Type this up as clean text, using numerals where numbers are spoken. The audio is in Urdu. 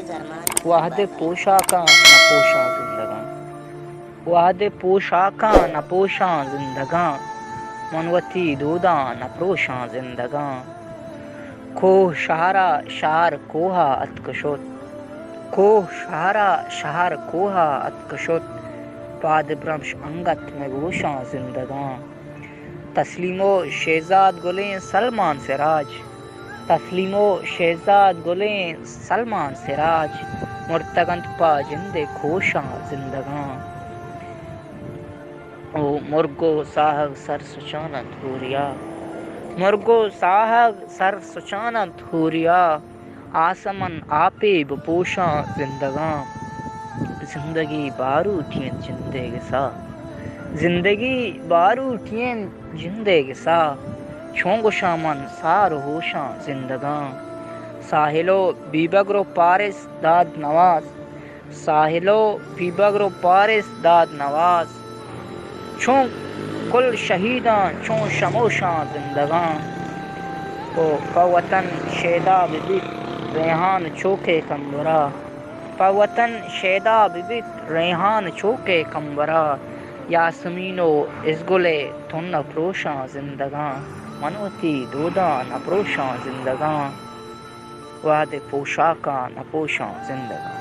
وحد پوشاکاں نہ پوشاں زندگاں، وحد پوشاکاں نہ پوشاں زندگاں، منوتی دوداں نہ پروشاں زندگاں، کوہ شہرا شہر کوہا اتکشت، کوہ شہرا شہر کوہا اتکشت، پاد برمش انگت میں گوشاں زندگاں، تسلیم و شہزاد گلیں سلمان سراج، تسلیم و شہزاد گلیں سلمان سراج، مرتگند پا جند کھوشاں زندگاں، او مرگو ساہگ سر سچانت ہوریا، مرگو ساہگ سر سچانت ہوریا، آسمن آپے بپوشاں زندگاں، زندگی باروٹین جندے گسا، زندگی باروٹین جندے گسا، چون گشامن سار ہوشاں زندگاں، ساحلو بی بگرو پارس داد نواز، ساحلو بی بگرو پارس داد نواز، چون کل شہیداں چون شموشاں زندگاں، او وطن شیدا ببیت ریحان چوکے کمبرا، وطن شیدا ببیت ریحان چوکے کمبرا، یاسمین و ازگل تن افروشاں زندگاں، منوتی دوداں نہ پروشاں زندگاں، وحد پوشاکاں نہ پوشاں زندگاں۔